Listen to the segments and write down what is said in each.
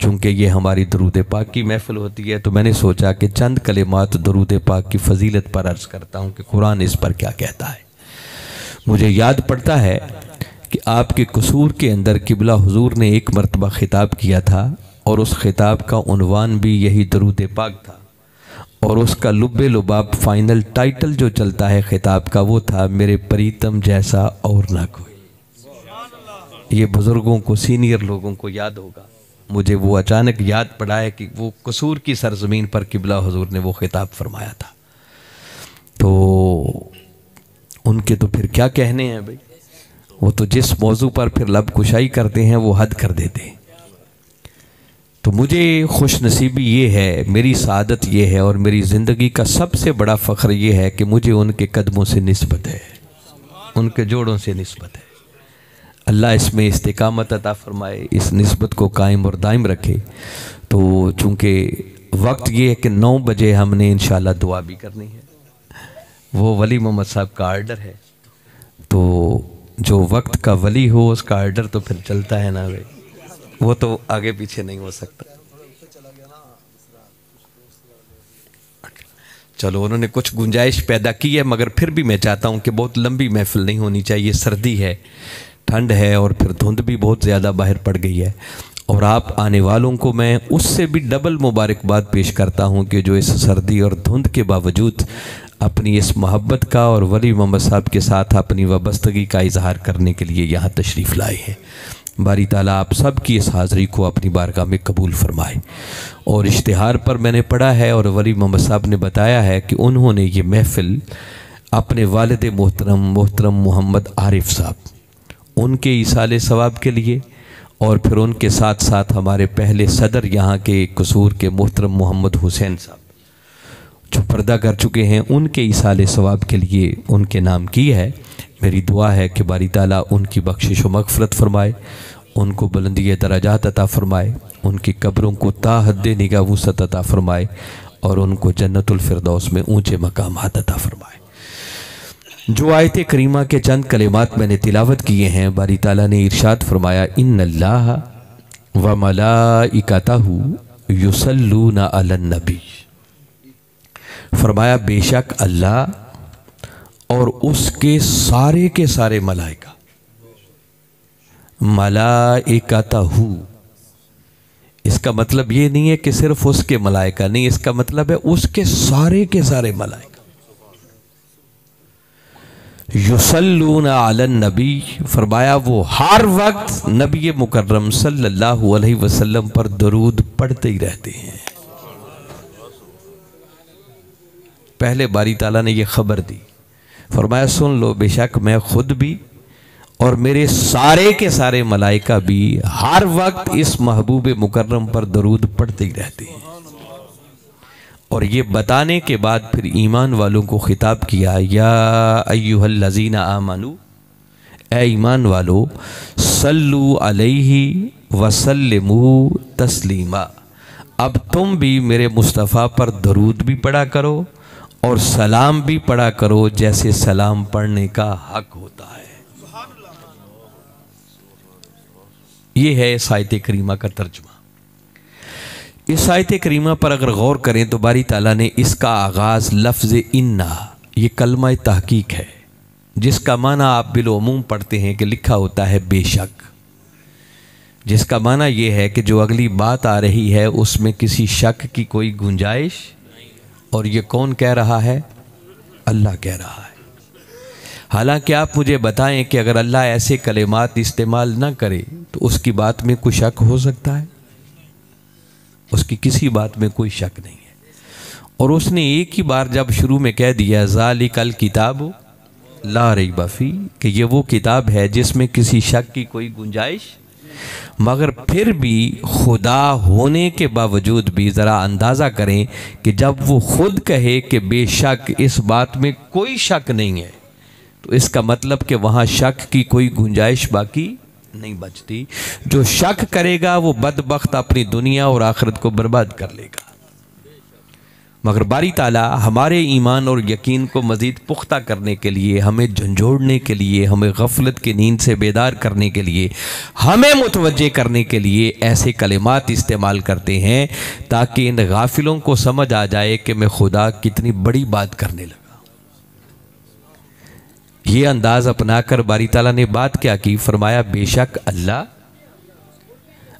चूँकि ये हमारी दरूद पाक की महफ़िल होती है तो मैंने सोचा कि चंद कलिमात दरूद पाक की फजीलत पर अर्ज़ करता हूँ कि कुरान इस पर क्या कहता है। मुझे याद पड़ता है कि आपके कसूर के अंदर किबला हुजूर ने एक मरतबा ख़िताब किया था और उस ख़िताब का उन्वान भी यही दरूद पाक था और उसका लुब्बे लुबाब फाइनल टाइटल जो चलता है ख़िताब का वो था मेरे प्रीतम जैसा और ना कोई। ये बुज़ुर्गों को, सीनियर लोगों को याद होगा। मुझे वो अचानक याद पड़ा है कि वो कसूर की सरजमीन पर किबला हुजूर ने वो ख़िताब फरमाया था। तो उनके तो फिर क्या कहने हैं भाई, वो तो जिस मौजू पर फिर लब कुशाई करते हैं वो हद कर देते हैं। तो मुझे खुश नसीबी ये है, मेरी सादत ये है और मेरी ज़िंदगी का सबसे बड़ा फ़ख्र ये है कि मुझे उनके कदमों से निस्बत है, उनके जोड़ों से निस्बत है। अल्लाह इसमें इस्तिकामत अता फ़रमाए, इस निस्बत को कायम और दायम रखे। तो चूँकि वक्त ये है कि 9 बजे हमने इंशाअल्लाह दुआ भी करनी है, वो वली मोहम्मद साहब का आर्डर है। तो जो वक्त का वली हो उसका आर्डर तो फिर चलता है ना भाई, वो तो आगे पीछे नहीं हो सकता। चलो उन्होंने कुछ गुंजाइश पैदा की है, मगर फिर भी मैं चाहता हूँ कि बहुत लंबी महफिल नहीं होनी चाहिए। सर्दी है, ठंड है और फिर धुंध भी बहुत ज़्यादा बाहर पड़ गई है और आप आने वालों को मैं उससे भी डबल मुबारकबाद पेश करता हूँ कि जो इस सर्दी और धुंध के बावजूद अपनी इस मोहब्बत का और वली मोहम्मद साहब के साथ अपनी वाबस्तगी का इजहार करने के लिए यहाँ तशरीफ़ लाए हैं। बारी ताला आप सब की इस हाज़री को अपनी बारगाह में कबूल फरमाए। और इश्तिहार पर मैंने पढ़ा है और वली मोहम्मद साहब ने बताया है कि उन्होंने ये महफ़िल अपने वालिद मोहतरम मोहम्मद आरिफ साहब, उनके इसाले सवाब के लिए और फिर उनके साथ साथ हमारे पहले सदर यहाँ के कसूर के मोहतरम मोहम्मद हुसैन साहब जो पर्दा कर चुके हैं, उनके इसाले सवाब के लिए उनके नाम की है। मेरी दुआ है कि बारी ताला उनकी बख्शिश व मग़फ़िरत फ़रमाए, उनको बुलंदी दराजात अता फ़रमाए, उनकी कब्रों को ता हद्दे निगाह वुसअत अता फ़रमाए और उनको जन्नतुल फ़िरदौस में ऊँचे मकामात अता फ़रमाए। जो आयत करीमा के चंद कलिमात मैंने तिलावत किए हैं, बारी ताला ने इरशाद फरमाया, इन्नल्लाह व मलाइकतहु युसल्लूना अलन नबी। फरमाया बेशक अल्लाह और उसके सारे मलाइका, मलाइकतहु इसका मतलब ये नहीं है कि सिर्फ उसके मलाइका, नहीं, इसका मतलब है उसके सारे मलाइका। युसल्लूना अलन नबी, फरमाया वो हर वक्त नबी मुकर्रम सल्लल्लाहु अलैहि वसल्लम पर दरूद पढ़ते ही रहते हैं। पहले बारी ताला ने ये खबर दी, फरमाया सुन लो, बेशक मैं खुद भी और मेरे सारे के सारे मलाइका भी हर वक्त इस महबूब मुकर्रम पर दरूद पढ़ते ही रहते हैं। और ये बताने के बाद फिर ईमान वालों को खिताब किया, या अय्युहल्लज़ीना आमनू, ए ईमान वालो, सल्लु अलैहि वसल्लिमू तस्लीमा। अब तुम भी मेरे मुस्तफ़ा पर दरूद भी पढ़ा करो और सलाम भी पढ़ा करो जैसे सलाम पढ़ने का हक होता है। ये है इस आयत करीमा का तर्जुमा। इस आयत करीमा पर अगर गौर करें तो बारी ताला ने इसका आगाज़ लफ्ज़ इन्ना, ये कलमा तहकीक है जिसका माना आप बिलउमूम पढ़ते हैं कि लिखा होता है बेशक, जिसका माना ये है कि जो अगली बात आ रही है उसमें किसी शक की कोई गुंजाइश, और ये कौन कह रहा है? अल्लाह कह रहा है। हालांकि आप मुझे बताएं कि अगर अल्लाह ऐसे कलिमात इस्तेमाल ना करे तो उसकी बात में कोई शक हो सकता है? उसकी किसी बात में कोई शक नहीं है। और उसने एक ही बार जब शुरू में कह दिया ज़ालिकल किताब ला रैब फी, कि ये वो किताब है जिसमें किसी शक की कोई गुंजाइश, मगर फिर भी खुदा होने के बावजूद भी ज़रा अंदाज़ा करें कि जब वो खुद कहे कि बेशक इस बात में कोई शक नहीं है, तो इसका मतलब कि वहाँ शक की कोई गुंजाइश बाकी नहीं बचती। जो शक करेगा वो बदबख्त अपनी दुनिया और आखिरत को बर्बाद कर लेगा। मगर बारी ताला हमारे ईमान और यकीन को मज़ीद पुख्ता करने के लिए, हमें झंझोड़ने के लिए, हमें गफलत की नींद से बेदार करने के लिए, हमें मुतवज्जे करने के लिए ऐसे कलिमात इस्तेमाल करते हैं ताकि इन गाफिलों को समझ आ जाए कि मैं खुदा कितनी बड़ी बात करने लगा। ये अंदाज़ अपनाकर बारी ताला ने बात क्या की, फरमाया बेशक अल्लाह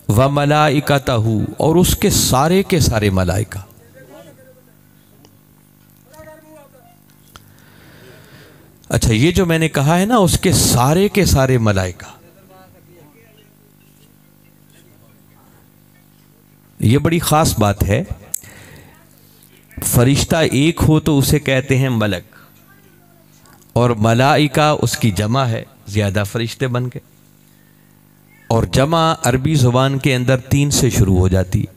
व मलाइकतहू, और उसके सारे के सारे मलाइका। अच्छा, ये जो मैंने कहा है ना, उसके सारे के सारे मलाइका, ये बड़ी ख़ास बात है। फरिश्ता एक हो तो उसे कहते हैं मलक, और मलाइका उसकी जमा है, ज़्यादा फरिश्ते बन गए। और जमा अरबी ज़ुबान के अंदर 3 से शुरू हो जाती,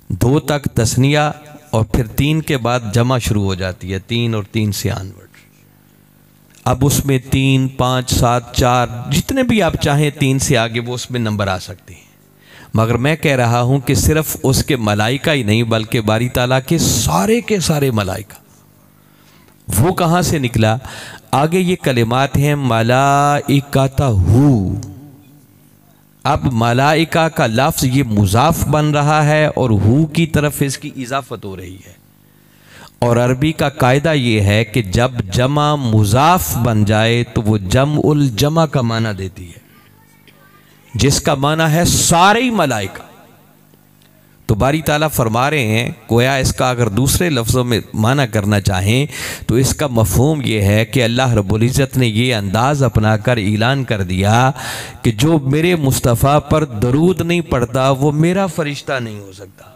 2 तक तस्निया, और फिर 3 के बाद जमा शुरू हो जाती है, 3 और 3 से ऑनवर्ड। अब उसमें 3, 5, 7, 4 जितने भी आप चाहें 3 से आगे वो उसमें नंबर आ सकते हैं। मगर मैं कह रहा हूं कि सिर्फ उसके मलाइका ही नहीं बल्कि बारी ताला के सारे मलाइका। वो कहां से निकला? आगे ये कलिमात हैं मलाइकतहू। अब मलाइका का लफ्ज़ ये मुजाफ बन रहा है और हू की तरफ इसकी इजाफत हो रही है। और अरबी का कायदा ये है कि जब जमा मुजाफ बन जाए तो वो जम उल जमा का माना देती है, जिसका माना है सारे ही मलाइका। तो बारी ताला फरमा रहे हैं, गोया इसका अगर दूसरे लफ्ज़ों में माना करना चाहें तो इसका मफ़हूम ये है कि अल्लाह रब्बुल इज़्ज़त ने ये अंदाज़ अपनाकर ऐलान कर दिया कि जो मेरे मुस्तफ़ा पर दरूद नहीं पढ़ता वो मेरा फरिश्ता नहीं हो सकता।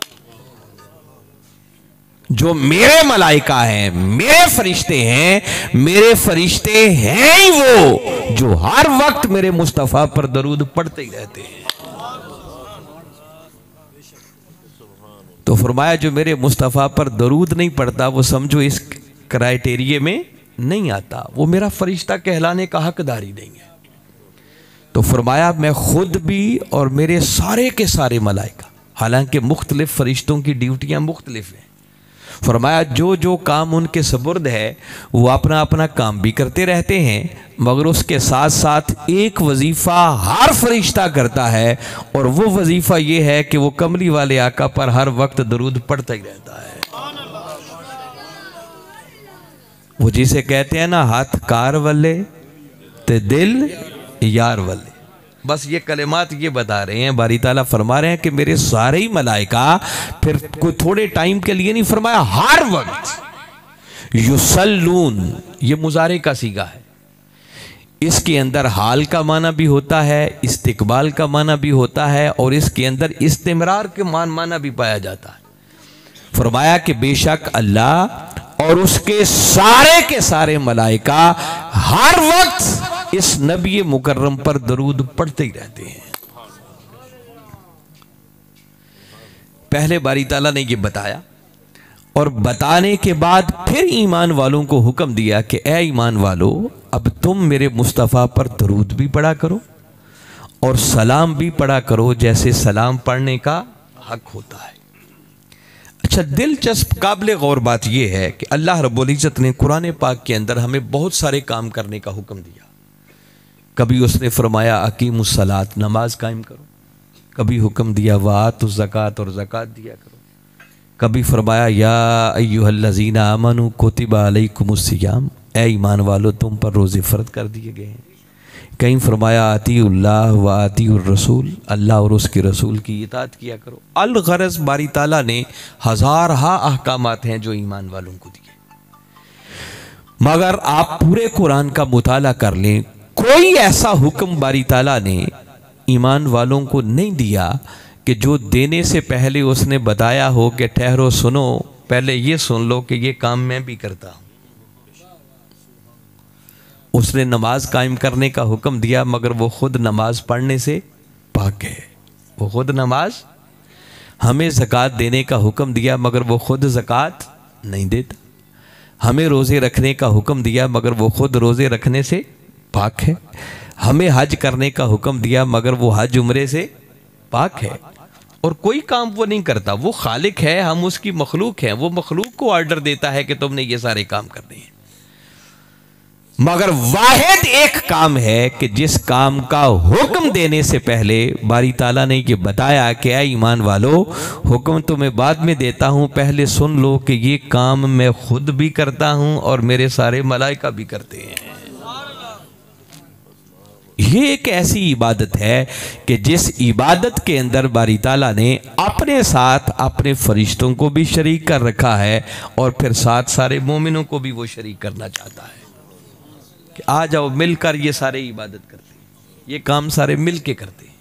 जो मेरे मलाइका हैं, मेरे फरिश्ते हैं, मेरे फरिश्ते हैं ही वो जो हर वक्त मेरे मुस्तफ़ा पर दरूद पढ़ते ही रहते हैं। तो फरमाया जो मेरे मुस्तफ़ा पर दरूद नहीं पढ़ता वो समझो इस क्राइटेरिया में नहीं आता, वो मेरा फरिश्ता कहलाने का हकदार ही नहीं है। तो फरमाया मैं खुद भी और मेरे सारे के सारे मलाइका, हालांकि मुख्तलिफ फरिश्तों की ड्यूटियां मुख्तलिफ हैं। फरमाया जो जो काम उनके सपुर्द है वो अपना अपना काम भी करते रहते हैं, मगर उसके साथ साथ एक वजीफ़ा हर फरिश्ता करता है, और वो वजीफ़ा ये है कि वो कमली वाले आका पर हर वक्त दरूद पढ़ता ही रहता है। वो जिसे कहते हैं ना हाथ कार वाले ते दिल यार वाले। बस ये कलिमात ये बता रहे हैं, बारी ताला फरमा रहे हैं कि मेरे सारे ही मलाइका, फिर कोई थोड़े टाइम के लिए नहीं फरमाया, हर वक्त युसल्लून, ये मुजारे का सीगा है। इसके अंदर हाल का माना भी होता है, इस्तिकबाल का माना भी होता है, और इसके अंदर इस्तिमरार के माना भी पाया जाता है। फरमाया कि बेशक अल्लाह और उसके सारे के सारे मलाइका हर वक्त इस नबी मुकर्रम पर दरूद पढ़ते ही रहते हैं। पहले बारी ताला ने ये बताया, और बताने के बाद फिर ईमान वालों को हुक्म दिया कि ए ईमान वालों, अब तुम मेरे मुस्तफ़ा पर दरूद भी पढ़ा करो और सलाम भी पढ़ा करो जैसे सलाम पढ़ने का हक होता है। अच्छा, दिलचस्प काबिल गौर बात यह है कि अल्लाह रब्बुल इज़्ज़त ने कुरान पाक के अंदर हमें बहुत सारे काम करने का हुक्म दिया। कभी उसने फरमाया अकीमुस्सलात, नमाज कायम करो। कभी हुक्म दिया वातुज़ ज़कात, और ज़कात दिया करो। कभी फरमाया या अय्युहल्लज़ीना आमनू कुतिबा अलैकुमुस्सियाम, ए ईमान वालो तुम पर रोज़े फ़र्द कर दिए गए हैं। कहीं फरमाया अतीउल्लाह व अतीउर रसूल, अल्लाह और उसके रसूल की इताअत किया करो। अल गरज बारी ताला ने हज़ारहा अहकामात हैं जो ईमान वालों को दिए, मगर आप पूरे कुरान का मुताला कर लें, कोई ऐसा हुक्म बारी ताला ने ईमान वालों को नहीं दिया कि जो देने से पहले उसने बताया हो कि ठहरो सुनो, पहले ये सुन लो कि ये काम मैं भी करता हूं। उसने नमाज कायम करने का हुक्म दिया, मगर वो खुद नमाज पढ़ने से पाक है, वो खुद नमाज। हमें ज़कात देने का हुक्म दिया, मगर वो खुद ज़कात नहीं देता। हमें रोज़े रखने का हुक्म दिया, मगर वो खुद रोज़े रखने से पाक है। हमें हज करने का हुक्म दिया, मगर वो हज उम्रे से पाक है। और कोई काम वो नहीं करता। वो खालिक है, हम उसकी मखलूक हैं। वो मखलूक को ऑर्डर देता है कि तुमने ये सारे काम करने हैं। मगर वाहिद एक काम है कि जिस काम का हुक्म देने से पहले बारी ताला ने ये बताया कि ऐ ईमान वालो, हुक्म तुम्हें बाद में देता हूं, पहले सुन लो कि ये काम मैं खुद भी करता हूं और मेरे सारे मलाइका भी करते हैं। ये एक ऐसी इबादत है कि जिस इबादत के अंदर बारी ताला ने अपने साथ अपने फरिश्तों को भी शरीक कर रखा है और फिर साथ सारे मोमिनों को भी वो शरीक करना चाहता है कि आ जाओ मिलकर ये सारे इबादत करते हैं, ये काम सारे मिल के करते हैं।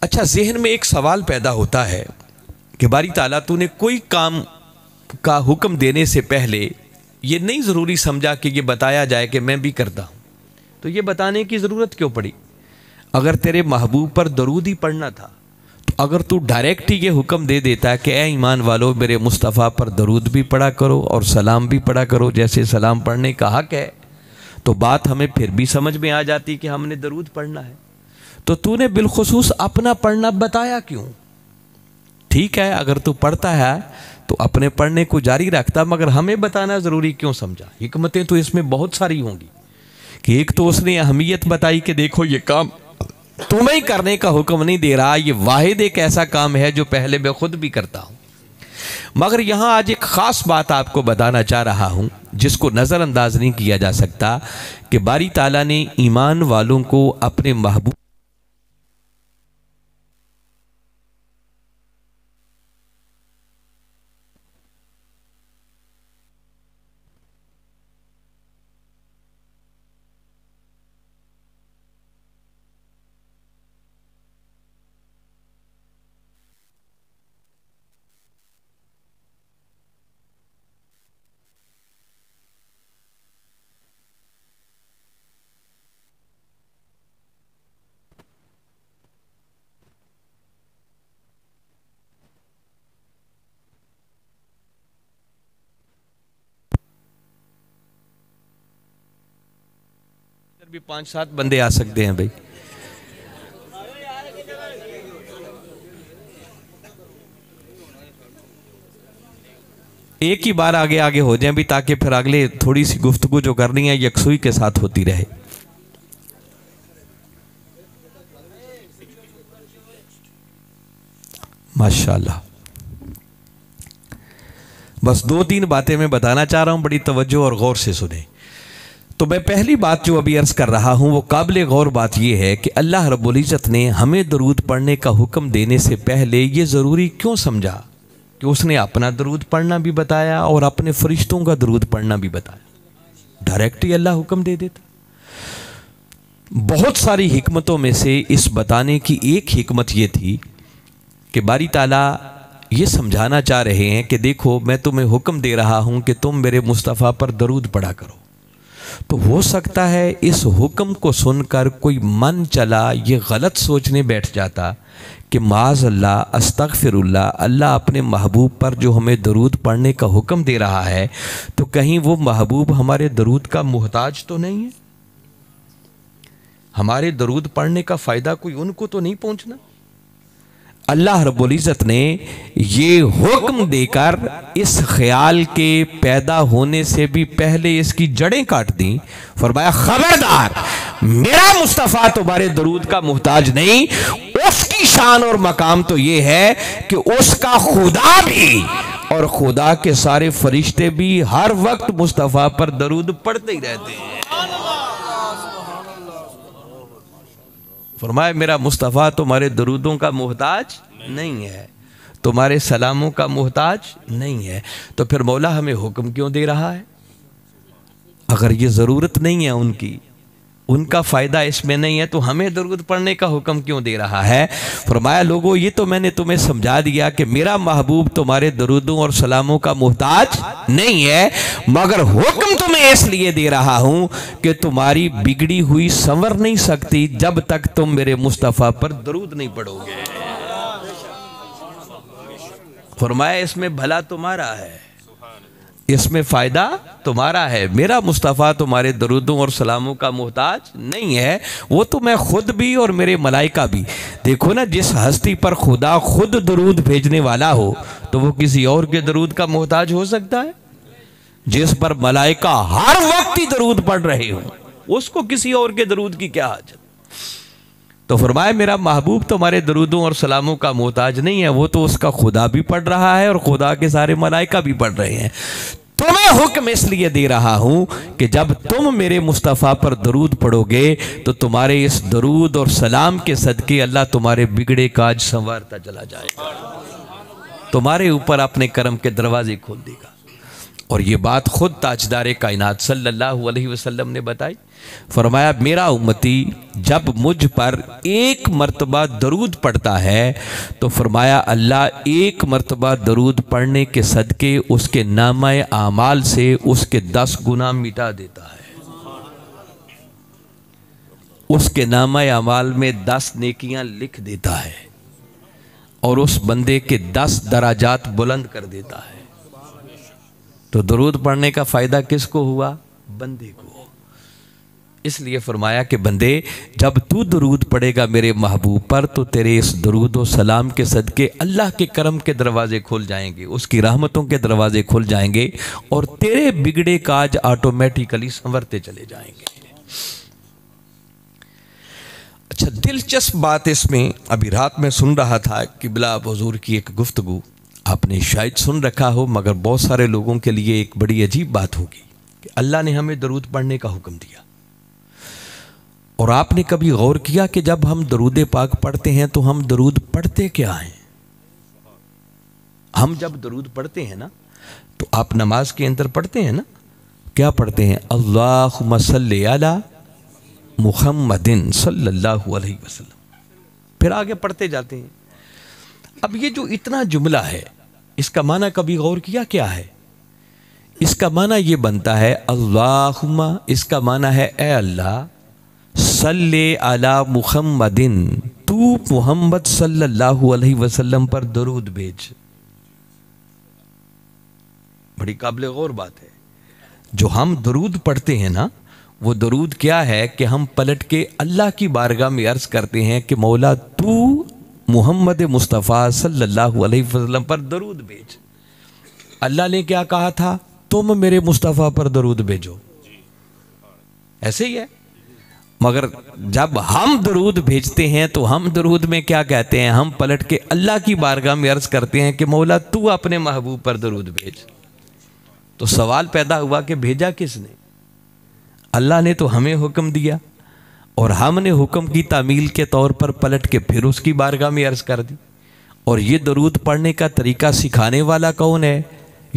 अच्छा, जहन में एक सवाल पैदा होता है कि बारी ताला तूने कोई काम का हुक्म देने से पहले ये नहीं ज़रूरी समझा कि ये बताया जाए कि मैं भी करता हूँ, तो ये बताने की ज़रूरत क्यों पड़ी? अगर तेरे महबूब पर दरूद ही पढ़ना था तो अगर तू डायरेक्ट ही ये हुक्म दे देता कि ऐ ईमान वालों मेरे मुस्तफ़ा पर दरूद भी पढ़ा करो और सलाम भी पढ़ा करो जैसे सलाम पढ़ने का हक है, तो बात हमें फिर भी समझ में आ जाती कि हमने दरूद पढ़ना है। तो तूने बिलखुसूस अपना पढ़ना बताया क्यों? ठीक है, अगर तू पढ़ता है तो अपने पढ़ने को जारी रखता, मगर हमें बताना ज़रूरी क्यों समझा? हिकमतें तो इसमें बहुत सारी होंगी कि एक तो उसने अहमियत बताई कि देखो ये काम तुम्हें करने का हुक्म नहीं दे रहा, ये वाहिद एक ऐसा काम है जो पहले मैं खुद भी करता हूं। मगर यहां आज एक खास बात आपको बताना चाह रहा हूं जिसको नज़रअंदाज नहीं किया जा सकता कि बारी ताला ने ईमान वालों को अपने महबूब भी 5-7 बंदे आ सकते हैं भाई। एक ही बार आगे आगे हो जाएं भी ताकि फिर अगले थोड़ी सी गुफ्तगू जो करनी है यकसुई के साथ होती रहे। माशाल्लाह। बस 2-3 बातें मैं बताना चाह रहा हूं, बड़ी तवज्जो और गौर से सुने। तो मैं पहली बात जो अभी अर्ज कर रहा हूं वो काबिल गौर बात यह है कि अल्लाह रब्बुल इज़्ज़त ने हमें दरूद पढ़ने का हुक्म देने से पहले ये ज़रूरी क्यों समझा कि उसने अपना दरूद पढ़ना भी बताया और अपने फरिश्तों का दरूद पढ़ना भी बताया। डायरेक्ट ही अल्लाह हुक्म दे देता। बहुत सारी हिकमतों में से इस बताने की एक हिकमत ये थी कि बारी ताला ये समझाना चाह रहे हैं कि देखो मैं तुम्हें हुक्म दे रहा हूं कि तुम मेरे मुस्तफ़ा पर दरूद पढ़ा करो। तो हो सकता है इस हुक्म को सुनकर कोई मन चला ये गलत सोचने बैठ जाता कि माज़ अल्लाह अस्तग़फिरुल्लाह, अल्लाह अपने महबूब पर जो हमें दरूद पढ़ने का हुक्म दे रहा है तो कहीं वो महबूब हमारे दरूद का मुहताज तो नहीं है? हमारे दरूद पढ़ने का फ़ायदा कोई उनको तो नहीं पहुंचना? अल्लाह रब्बुल इज़्ज़त ने ये हुक्म देकर इस ख्याल के पैदा होने से भी पहले इसकी जड़ें काट दी। फरमाया खबरदार, मेरा मुस्तफ़ा तुम्हारे दरूद का मुहताज नहीं। उसकी शान और मकाम तो ये है कि उसका खुदा भी और खुदा के सारे फरिश्ते भी हर वक्त मुस्तफ़ा पर दरूद पढ़ते ही रहते हैं। फरमाया मेरा मुस्तफ़ा तुम्हारे दरूदों का मुहताज नहीं है, तुम्हारे सलामों का मुहताज नहीं है। तो फिर मौला हमें हुक्म क्यों दे रहा है? अगर ये ज़रूरत नहीं है उनकी, उनका फ़ायदा इसमें नहीं है, तो हमें दरूद पढ़ने का हुक्म क्यों दे रहा है? फरमाया लोगों ये तो मैंने तुम्हें समझा दिया कि मेरा महबूब तुम्हारे दरूदों और सलामों का मुहताज नहीं है, मगर हुक्म तुम्हें इसलिए दे रहा हूं कि तुम्हारी बिगड़ी हुई संवर नहीं सकती जब तक तुम मेरे मुस्तफ़ा पर दरूद नहीं पढ़ोगे। फरमाया इसमें भला तुम्हारा है, इसमें फ़ायदा तुम्हारा है। मेरा मुस्तफ़ा तुम्हारे दरूदों और सलामों का मोहताज नहीं है, वो तो मैं खुद भी और मेरे मलाइका भी। देखो ना, जिस हस्ती पर खुदा खुद दरूद भेजने वाला हो तो वो किसी और के दरूद का मोहताज हो सकता है? जिस पर मलाइका हर वक्त ही दरूद पढ़ रहे हो, उसको किसी और के दरूद की क्या हाजत? तो फरमाया मेरा महबूब तुम्हारे दरूदों और सलामों का मोहताज नहीं है, वो तो उसका खुदा भी पढ़ रहा है और खुदा के सारे मलाइका भी पढ़ रहे हैं। तुम्हें हुक्म इसलिए दे रहा हूं कि जब तुम मेरे मुस्तफ़ा पर दरूद पढ़ोगे तो तुम्हारे इस दरूद और सलाम के सदके अल्लाह तुम्हारे बिगड़े काज संवारता चला जाएगा, तुम्हारे ऊपर अपने करम के दरवाजे खोल देगा। और ये बात खुद ताजदार कायनात सल्लल्लाहु अलैहि वसल्लम ने बताई। फरमाया मेरा उम्मती जब मुझ पर एक मर्तबा दरूद पढ़ता है तो फरमाया अल्लाह एक मर्तबा दरूद पढ़ने के सदके उसके नामा आमाल से उसके 10 गुनाह मिटा देता है। उसके नामा आमाल में 10 नेकियां लिख देता है और उस बंदे के 10 दराजात बुलंद कर देता है। तो दरूद पढ़ने का फ़ायदा किसको हुआ? बंदे को। इसलिए फरमाया कि बंदे जब तू दरूद पढ़ेगा मेरे महबूब पर तो तेरे इस दरूद और सलाम के सदके अल्लाह के करम के दरवाजे खुल जाएंगे, उसकी रहमतों के दरवाजे खुल जाएंगे और तेरे बिगड़े काज ऑटोमेटिकली संवरते चले जाएंगे। अच्छा, दिलचस्प बात इसमें, अभी रात में सुन रहा था किबला हुजूर की एक गुफ्तगू, आपने शायद सुन रखा हो मगर बहुत सारे लोगों के लिए एक बड़ी अजीब बात होगी कि अल्लाह ने हमें दरूद पढ़ने का हुक्म दिया। और आपने कभी गौर किया कि जब हम दरूद पाक पढ़ते हैं तो हम दरूद पढ़ते क्या हैं? हम जब दरूद पढ़ते हैं ना तो आप नमाज के अंदर पढ़ते हैं ना, क्या पढ़ते हैं? अल्लाहुम्मा सल्ली अला मुहम्मदिन सल्लल्लाहु अलैहि वसल्लम। फिर आगे पढ़ते जाते हैं। अब ये जो इतना जुमला है इसका माना कभी गौर किया क्या है? इसका माना ये बनता है अल्लाहुम्मा, इसका माना है ए अल्लाह सल्ले अला मुहम्मदिन, तू मुहम्मद सल्लल्लाहु अलैहि वसल्लम पर दरूद भेज। बड़ी काबिल गौर बात है। जो हम दरूद पढ़ते हैं ना, वो दरूद क्या है कि हम पलट के अल्लाह की बारगाह में अर्ज करते हैं कि मौला तू मुहम्मद मुस्तफ़ा सल्लल्लाहु अलैहि वसल्लम पर दरूद भेज। अल्लाह ने क्या कहा था? तुम मेरे मुस्तफ़ा पर दरूद भेजो। ऐसे ही है। मगर जब हम दरूद भेजते हैं तो हम दरूद में क्या कहते हैं? हम पलट के अल्लाह की बारगाह में अर्ज करते हैं कि मौला तू अपने महबूब पर दरूद भेज। तो सवाल पैदा हुआ कि भेजा किसने? अल्लाह ने तो हमें हुक्म दिया और हमने हुक्म की तामील के तौर पर पलट के फिर उसकी बारगाह में अर्ज कर दी। और ये दरूद पढ़ने का तरीका सिखाने वाला कौन है?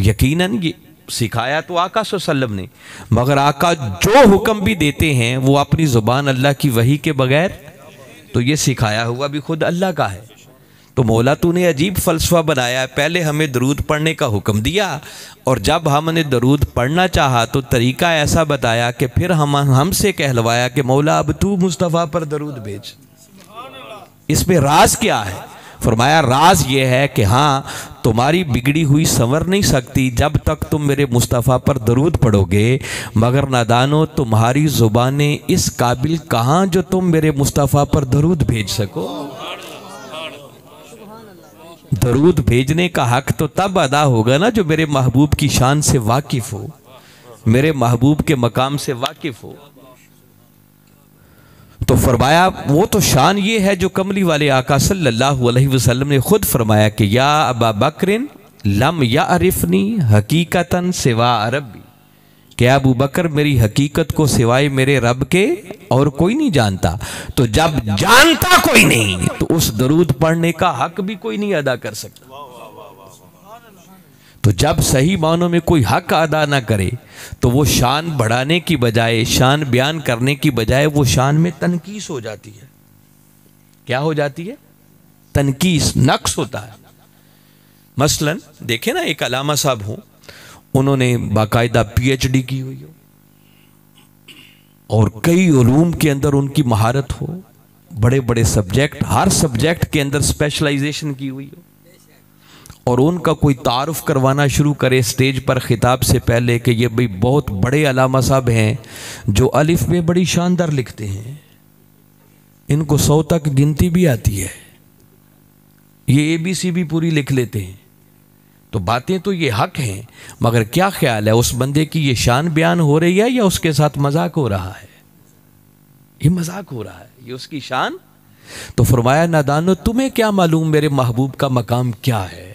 यकीनन ये सिखाया तो आका सल्लम ने, मगर आका जो हुक्म भी देते हैं वो अपनी ज़ुबान अल्लाह की वही के बगैर, तो ये सिखाया हुआ भी खुद अल्लाह का है। तो मौला तूने अजीब फ़लसफ़ा बनाया है, पहले हमें दरूद पढ़ने का हुक्म दिया और जब हमने दरूद पढ़ना चाहा तो तरीका ऐसा बताया कि फिर हमसे कहलवाया कि मौला अब तू मुस्तफ़ा पर दरूद भेज। इसमें राज क्या है? फरमाया राज ये है कि हाँ, तुम्हारी बिगड़ी हुई संवर नहीं सकती जब तक तुम मेरे मुस्तफ़ा पर दरूद पढ़ोगे, मगर नादानो तुम्हारी ज़ुबानें इस काबिल कहाँ जो तुम मेरे मुस्तफ़ा पर दरूद भेज सको। दरूद भेजने का हक तो तब अदा होगा ना जो मेरे महबूब की शान से वाकिफ हो, मेरे महबूब के मकाम से वाकिफ हो। तो फरमाया वो तो शान ये है जो कमली वाले आका सल्लल्लाहु अलैहि वसल्लम ने खुद फरमाया कि या अबा बकरिन लम यारिफनी हकीकतन सिवा रब्बी, क्या अबू बकर मेरी हकीकत को सिवाय मेरे रब के और कोई नहीं जानता। तो जब जानता कोई नहीं तो उस दरूद पढ़ने का हक भी कोई नहीं अदा कर सकता। तो जब सही मानों में कोई हक अदा ना करे तो वो शान बढ़ाने की बजाय, शान बयान करने की बजाय वो शान में तनकीस हो जाती है। क्या हो जाती है? तनकीस, नक्स होता है। मसलन देखे ना, एक अलामा साहब हो, उन्होंने बाकायदा PhD की हुई हो और कई उलूम के अंदर उनकी महारत हो, बड़े बड़े सब्जेक्ट, हर सब्जेक्ट के अंदर स्पेशलाइजेशन की हुई हो, और उनका कोई तारुफ करवाना शुरू करे स्टेज पर खिताब से पहले कि ये भाई बहुत बड़े अलामा साहब हैं जो अलिफ में बड़ी शानदार लिखते हैं, इनको 100 तक गिनती भी आती है, ये ABC भी पूरी लिख लेते हैं। तो बातें तो ये हक हैं, मगर क्या ख्याल है उस बंदे की ये शान बयान हो रही है या उसके साथ मजाक हो रहा है? ये मजाक हो रहा है, ये उसकी शान। तो फरमाया नादानो तुम्हें क्या मालूम मेरे महबूब का मकाम क्या है?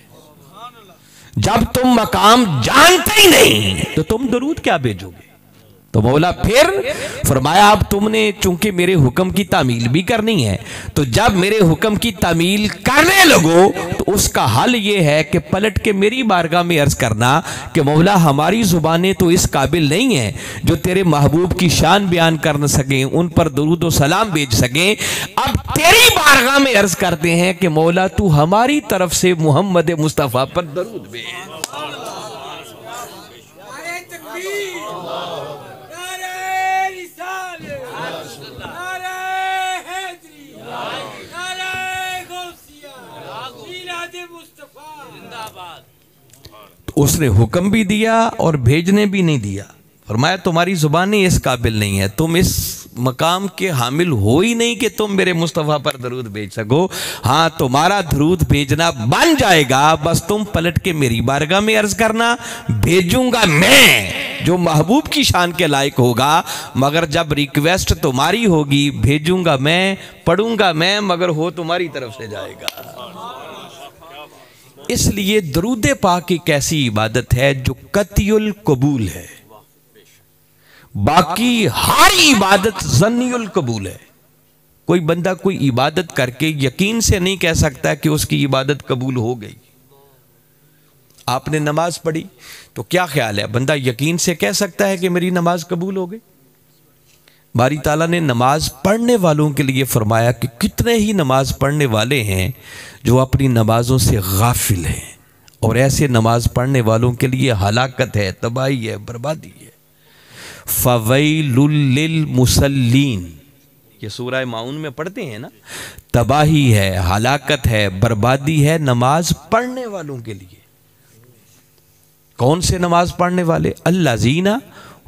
जब तुम मकाम जानते ही नहीं तो तुम दरूद क्या भेजोगे? तो मौला फिर फरमाया अब तुमने चूंकि मेरे हुक्म की तामील भी करनी है, तो जब मेरे हुक्म की तामील करने लगो तो उसका हल ये है कि पलट के मेरी बारगाह में अर्ज करना कि मौला हमारी जुबानें तो इस काबिल नहीं है जो तेरे महबूब की शान बयान कर न सकें, उन पर दरूद व सलाम भेज सकें। अब तेरी बारगाह में अर्ज करते हैं कि मौला तू हमारी तरफ से मोहम्मद मुस्तफ़ा पर दरूद भेज। तो उसने हुक्म भी दिया और भेजने भी नहीं दिया। फरमाया तुम्हारी जुबानें इस काबिल नहीं है, तुम इस मकाम के हामिल हो ही नहीं कि तुम मेरे मुस्तफ़ा पर दरूद भेज सको। हाँ तुम्हारा दरूद भेजना बन जाएगा, बस तुम पलट के मेरी बारगाह में अर्ज करना, भेजूंगा मैं जो महबूब की शान के लायक होगा, मगर जब रिक्वेस्ट तुम्हारी होगी भेजूंगा मैं, पढ़ूंगा मैं, मगर हो तुम्हारी तरफ से जाएगा। इसलिए दरूद पाक एक ऐसी इबादत है जो कतियुल कबूल है, बाकी हर इबादत ज़न्नियुल कबूल है। कोई बंदा कोई इबादत करके यकीन से नहीं कह सकता कि उसकी इबादत कबूल हो गई। आपने नमाज पढ़ी तो क्या ख्याल है, बंदा यकीन से कह सकता है कि मेरी नमाज कबूल हो गई? बारी ताला ने नमाज पढ़ने वालों के लिए फरमाया कि कितने ही नमाज पढ़ने वाले हैं जो अपनी नमाजों से गाफिल हैं, और ऐसे नमाज पढ़ने वालों के लिए हलाकत है, तबाही है, बर्बादी है। फवैलुल लिल मुसल्लीन, ये सूरह माउन में पढ़ते हैं ना, तबाही है, हलाकत है, बर्बादी है नमाज पढ़ने वालों के लिए। कौन से नमाज पढ़ने वाले? अल्लाज़ीना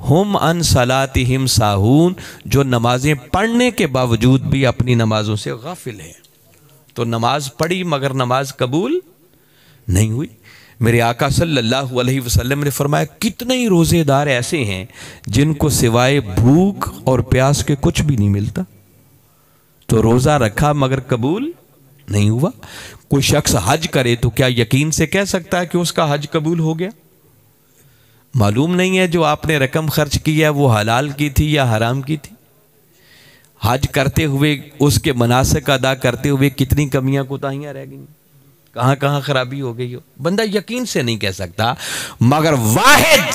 हुम अन सलातिहिम साहून, जो नमाजें पढ़ने के बावजूद भी अपनी नमाजों से गाफिल हैं। तो नमाज पढ़ी मगर नमाज कबूल नहीं हुई। मेरे आका सल्लल्लाहु अलैहि वसल्लम ने फरमाया कितने ही रोज़ेदार ऐसे हैं जिनको सिवाय भूख और प्यास के कुछ भी नहीं मिलता, तो रोज़ा रखा मगर कबूल नहीं हुआ। कोई शख्स हज करे तो क्या यकीन से कह सकता है कि उसका हज कबूल हो गया? मालूम नहीं है जो आपने रकम खर्च की है वो हलाल की थी या हराम की थी। हज करते हुए उसके मनासिक अदा करते हुए कितनी कमियां कोताहियां रह गई, कहां कहां खराबी हो गई हो, बंदा यकीन से नहीं कह सकता। मगर वाहिद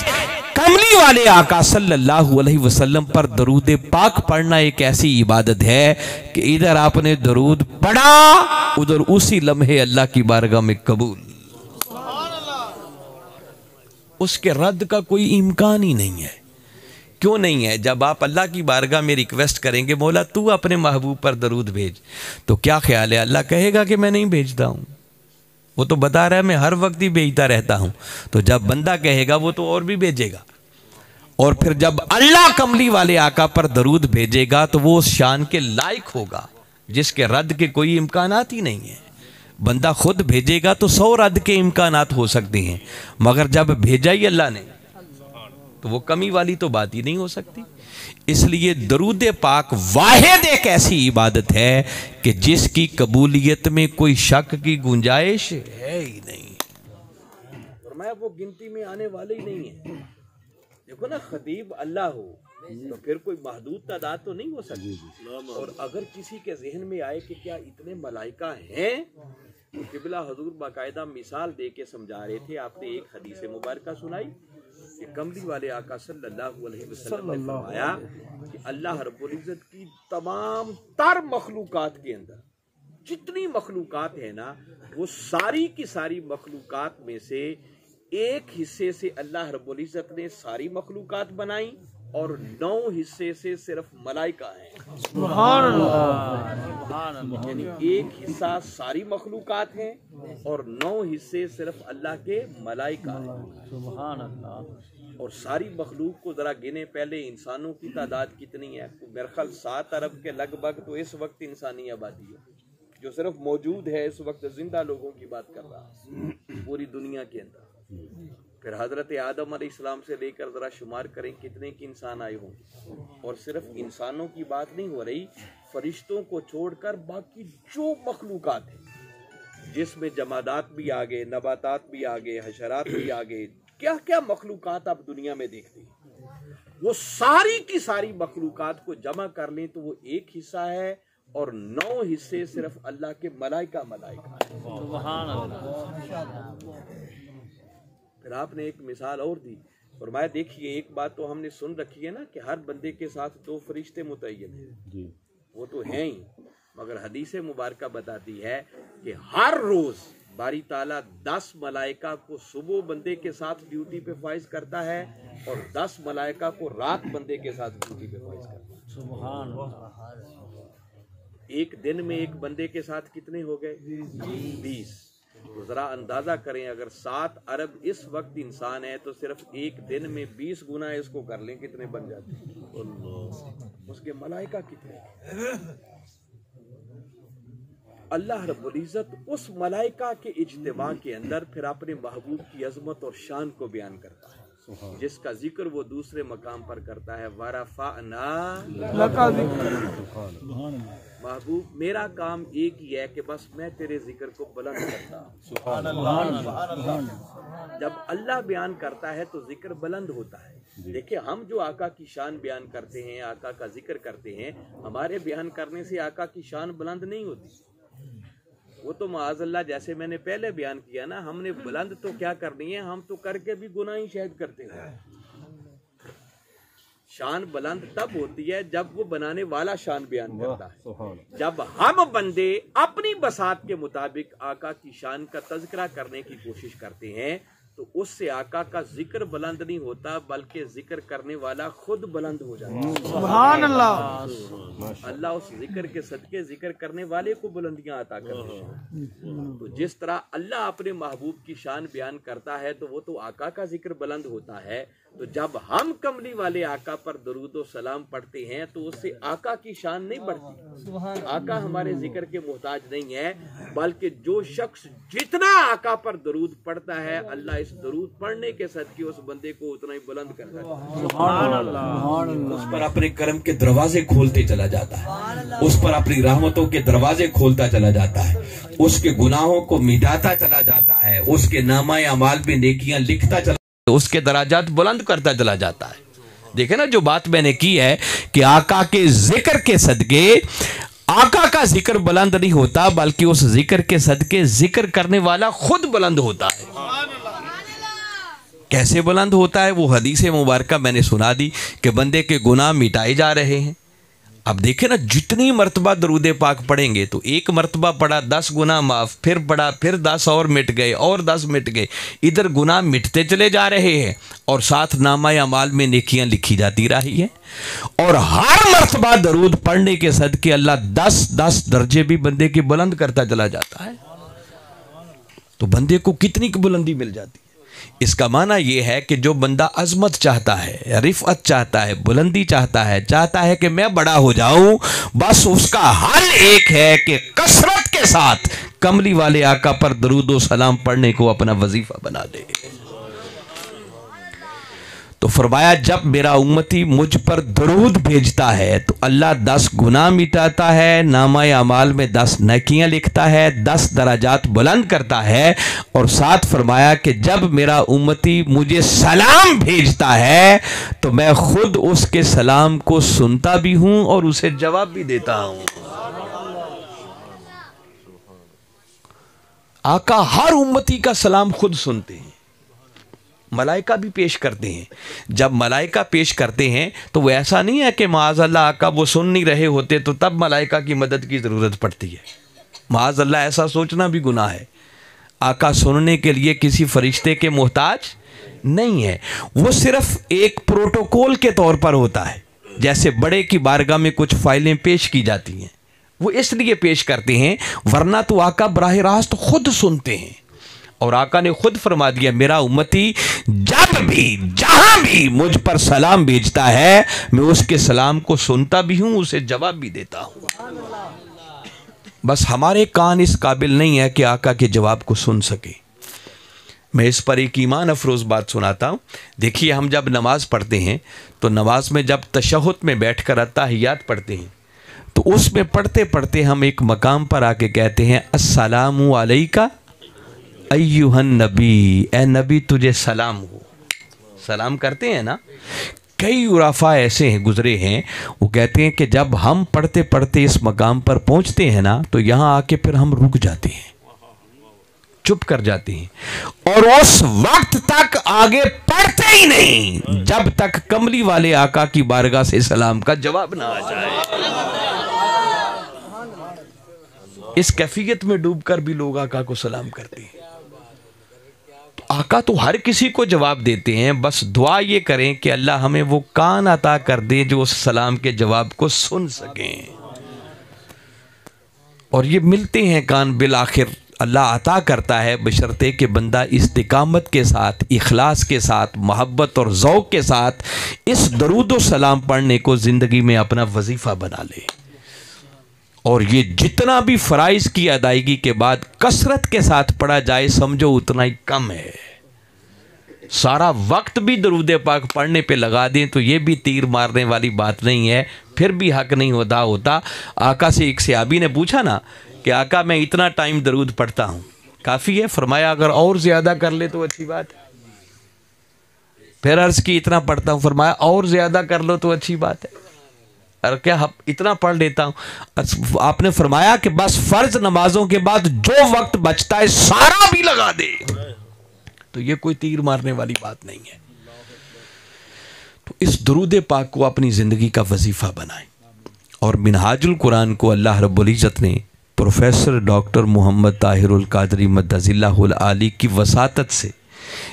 कमली वाले आका सल्लल्लाहु अलैहि वसल्लम पर दरूद पाक पढ़ना एक ऐसी इबादत है कि इधर आपने दरूद पढ़ा उधर उसी लम्हे अल्लाह की बारगाह में कबूल, उसके रद्द का कोई इम्कान ही नहीं है। क्यों नहीं है? जब आप अल्लाह की बारगाह में रिक्वेस्ट करेंगे मौला तू अपने महबूब पर दरूद भेज, तो क्या ख्याल है अल्लाह कहेगा कि मैं नहीं भेजता हूं? वो तो बता रहा है मैं हर वक्त ही भेजता रहता हूं। तो जब बंदा कहेगा वो तो और भी भेजेगा, और फिर जब अल्लाह कमली वाले आका पर दरूद भेजेगा तो वो उस शान के लायक होगा जिसके रद्द के कोई इम्कानात ही नहीं है। बंदा खुद भेजेगा तो 100 रद्द के इम्कानात हो सकते हैं, मगर जब भेजा ही अल्लाह ने तो वो कमी वाली तो बात ही नहीं हो सकती। इसलिए दरूद पाक वाहिद एक ऐसी इबादत है कि जिसकी कबूलियत में कोई शक की गुंजाइश है ही नहीं, और मैं वो गिनती में आने वाले ही नहीं है। देखो ना, खतीब अल्लाह हो तो फिर कोई महदूद तादाद तो नहीं हो सकती। और अगर किसी के जहन में आए कि क्या इतने मलाइका हैं, तो किबला हजूर बाकायदा मिसाल दे के समझा रहे थे। आपने एक हदीस मुबारका सुनाई कि कमली वाले आका सल्लल्लाहु अलैहि वसल्लम ने फरमाया कि अल्लाह रब्बुल इज्जत की तमाम तर मखलूकात के अंदर जितनी मखलूकात है ना, वो सारी की सारी मखलूकात में से एक हिस्से से अल्लाह रब्बुल इज्जत ने सारी मखलूकात बनाई, और 9 हिस्से से सिर्फ मलाइका हैं। सुभान अल्लाह। यानी एक हिस्सा सारी मखलूकात हैं और 9 हिस्से सिर्फ अल्लाह के मलाइका हैं। सुभान अल्लाह। और सारी मखलूक को ज़रा गिने, पहले इंसानों की तादाद कितनी है? मेरे ख्याल 7 अरब के लगभग तो इस वक्त इंसानी आबादी है जो सिर्फ मौजूद है इस वक्त, जिंदा लोगों की बात कर रहा है पूरी दुनिया के अंदर। फिर हजरत आदम अलैहिस्सलाम से लेकर ज़रा शुमार करें कितने के इंसान आए होंगे। और सिर्फ इंसानों की बात नहीं हो रही, फरिश्तों को छोड़कर बाकी जो मखलूकात हैं जिसमें जमादात भी आ गए, नबातात भी आ गए, हशरात भी आ गए, क्या क्या मखलूकात आप दुनिया में देखते हैं, वो सारी की सारी मखलूकात को जमा कर लें तो वो एक हिस्सा है और 9 हिस्से सिर्फ अल्लाह के मलाइका है। सुभान अल्लाह। फिर आपने एक मिसाल और दी, फरमाया देखिए एक बात तो हमने सुन रखी है ना कि हर बंदे के साथ 2 फरिश्ते मुतय्यन हैं, वो तो हैं ही, मगर हदीस मुबारक बताती है कि हर रोज बारी ताला 10 मलाइका को सुबह बंदे के साथ ड्यूटी पे फाइज करता है और 10 मलाइका को रात बंदे के साथ ड्यूटी पे फाइज करता है। सुभान अल्लाह। एक दिन में एक बंदे के साथ कितने हो गए? 20। तो जरा अंदाजा करें, अगर 7 अरब इस वक्त इंसान है तो सिर्फ एक दिन में 20 गुना इसको कर लें, कितने बन जाते हैं? उसके मलाइका कितने? अल्लाह रब्बुल इज्जत उस मलाइका के इज्तिमा के अंदर फिर अपने महबूब की अजमत और शान को बयान करता है, जिसका जिक्र वो दूसरे मकाम पर करता है, वरफ़अना लका ज़िक्र। महबूब मेरा काम एक ही है कि बस मैं तेरे जिक्र को बुलंद करता हूँ। जब अल्लाह बयान करता है तो जिक्र बुलंद होता है। देखिए हम जो आका की शान बयान करते हैं, आका का जिक्र करते हैं, हमारे बयान करने से आका की शान बुलंद नहीं होती। वो तो माअज़ल्लाह जैसे मैंने पहले बयान किया ना, हमने बुलंद तो क्या करनी है, हम तो करके भी गुनाह ही शायद करते हैं। शान बुलंद तब होती है जब वो बनाने वाला शान बयान करता है। जब हम बंदे अपनी बसात के मुताबिक आका की शान का तज़किरा करने की कोशिश करते हैं तो उससे आका का जिक्र बुलंद नहीं होता, बल्कि जिक्र करने वाला खुद बुलंद हो जाता है। सुभान अल्लाह। अल्लाह उस जिक्र के सदके जिक्र करने वाले को बुलंदियां अता करते हैं। तो जिस तरह अल्लाह अपने महबूब की शान बयान करता है तो वो तो आका का जिक्र बुलंद होता है। तो जब हम कमली वाले आका पर दरूद और सलाम पढ़ते हैं तो उससे आका की शान नहीं बढ़ती। आका हमारे जिक्र के मोहताज नहीं है, बल्कि जो शख्स जितना आका पर दरूद पढ़ता है अल्लाह इस दरूद पढ़ने के सदके उस बंदे को उतना ही बुलंद करता है। सुभान अल्लाह। उस पर अपने करम के दरवाजे खोलते चला जाता है, उस पर अपनी रहमतों के दरवाजे खोलता चला जाता है, उसके गुनाहों को मिटाता चला जाता है, उसके नामा अमाल में नेकियां लिखता चला, उसके दराजात बुलंद करता चला जाता है। देखे ना जो बात मैंने की है कि आका के जिक्र के सदके आका का जिक्र बुलंद नहीं होता, बल्कि उस जिक्र के सदके जिक्र करने वाला खुद बुलंद होता है। कैसे बुलंद होता है वो हदीस मुबारक मैंने सुना दी कि बंदे के गुनाह मिटाए जा रहे हैं। अब देखें ना, जितनी मर्तबा दरूद पाक पढ़ेंगे तो एक मर्तबा पढ़ा 10 गुनाह माफ़, फिर पढ़ा फिर 10 और मिट गए और 10 मिट गए, इधर गुनाह मिटते चले जा रहे हैं और साथ नामा अमाल में नेकियां लिखी जाती रही हैं। और हर मर्तबा दरूद पढ़ने के सदके अल्लाह 10-10 दर्जे भी बंदे के बुलंद करता चला जाता है। तो बंदे को कितनी बुलंदी मिल जाती है। इसका माना यह है कि जो बंदा अजमत चाहता है, रिफ़अत चाहता है, बुलंदी चाहता है कि मैं बड़ा हो जाऊं, बस उसका हल एक है कि कसरत के साथ कमली वाले आका पर दरूद व सलाम पढ़ने को अपना वजीफा बना दे। तो फरमाया जब मेरा उम्मती मुझ पर दरूद भेजता है तो अल्लाह 10 गुनाह मिटाता है, नामा अमाल में 10 नेकियां लिखता है, 10 दराजात बुलंद करता है। और साथ फरमाया कि जब मेरा उम्मती मुझे सलाम भेजता है तो मैं खुद उसके सलाम को सुनता भी हूं और उसे जवाब भी देता हूं। आका हर उम्मती का सलाम खुद सुनते हैं, मलाइका भी पेश करते हैं। जब मलाइका पेश करते हैं तो वो ऐसा नहीं है कि माअज़ल्लाह आका वो सुन नहीं रहे होते तो तब मलाइका की मदद की ज़रूरत पड़ती है। माअज़ल्लाह ऐसा सोचना भी गुनाह है। आका सुनने के लिए किसी फरिश्ते के मोहताज नहीं है, वो सिर्फ एक प्रोटोकॉल के तौर पर होता है। जैसे बड़े की बारगाह में कुछ फाइलें पेश की जाती हैं, वो इसलिए पेश करते हैं, वरना तो आका बराह रास्त खुद सुनते हैं। और आका ने खुद फरमा दिया, मेरा उम्मती जब भी जहां भी मुझ पर सलाम भेजता है, मैं उसके सलाम को सुनता भी हूं, उसे जवाब भी देता हूं। बस हमारे कान इस काबिल नहीं है कि आका के जवाब को सुन सके। मैं इस पर एक ईमान अफरोज़ बात सुनाता हूँ। देखिए, हम जब नमाज पढ़ते हैं तो नमाज में जब तशहुद में बैठकर अत्तहियात पढ़ते हैं तो उसमें पढ़ते पढ़ते हम एक मकाम पर आके कहते हैं, अस्सलामु अलैका अय्युहन नबी, ए नबी तुझे सलाम हो। सलाम करते हैं ना। कई उराफा ऐसे हैं, गुजरे हैं, वो कहते हैं कि जब हम पढ़ते पढ़ते इस मकाम पर पहुंचते हैं ना, तो यहाँ आके फिर हम रुक जाते हैं, चुप कर जाते हैं और उस वक्त तक आगे पढ़ते ही नहीं जब तक कमली वाले आका की बारगाह से सलाम का जवाब ना आ जाए। इस कैफियत में डूबकर भी लोग आका को सलाम करते हैं। आका तो हर किसी को जवाब देते हैं, बस दुआ ये करें कि अल्लाह हमें वो कान अता कर दे जो उस सलाम के जवाब को सुन सकें। और ये मिलते हैं कान, बिल आखिर अल्लाह अता करता है, बशर्ते कि बंदा इस्तिकामत के साथ, इखलास के साथ, मोहब्बत और ज़ौक़ के साथ इस दरूद व सलाम पढ़ने को ज़िंदगी में अपना वजीफ़ा बना ले। और ये जितना भी फ़राइज़ की अदायगी के बाद कसरत के साथ पढ़ा जाए, समझो उतना ही कम है। सारा वक्त भी दरूद पाक पढ़ने पे लगा दें तो ये भी तीर मारने वाली बात नहीं है, फिर भी हक नहीं होता। आका से एक सहाबी ने पूछा ना कि आका मैं इतना टाइम दरूद पढ़ता हूँ, काफ़ी है? फरमाया अगर और ज़्यादा कर ले तो अच्छी बात है। फिर अर्ज़ की इतना पढ़ता हूँ, फरमाया और ज़्यादा कर लो तो अच्छी बात है। और क्या इतना पढ़ लेता हूँ। आपने फरमाया कि बस फ़र्ज नमाजों के बाद जो वक्त बचता है सारा भी लगा दे, तो ये कोई तीर मारने वाली बात नहीं है। तो इस दरूद पाक को अपनी ज़िंदगी का वजीफ़ा बनाएं। और मिनहाजुल कुरान को अल्लाह रब्बुल इज़्ज़त ने प्रोफेसर डॉक्टर मोहम्मद ताहिरुल कादरी मद्दज़िल्लाहुल आली की वसातत से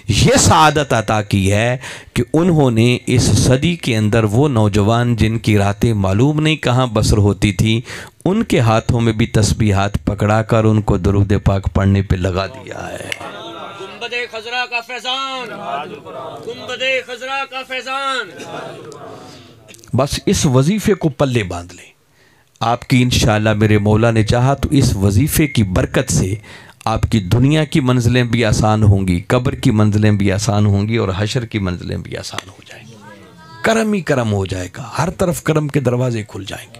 ये सआदत अता की है कि उन्होंने इस सदी के अंदर वो नौजवान जिनकी रातें मालूम नहीं कहाँ बसर होती थी, उनके हाथों में भी तस्बीहात पकड़ा कर उनको दरूद पाक पढ़ने पे लगा दिया है। गुंबदे खजरा का फैजान, गुंबदे खजरा का फैजान। बस इस वजीफ़े को पल्ले बांध लें। आपकी इंशाअल्लाह मेरे मौला ने चाहा तो इस वजीफ़े की बरकत से आपकी दुनिया की मंजिलें भी आसान होंगी, कब्र की मंजिलें भी आसान होंगी और हशर की मंजिलें भी आसान हो जाएंगी। करम ही करम हो जाएगा, हर तरफ करम के दरवाजे खुल जाएंगे।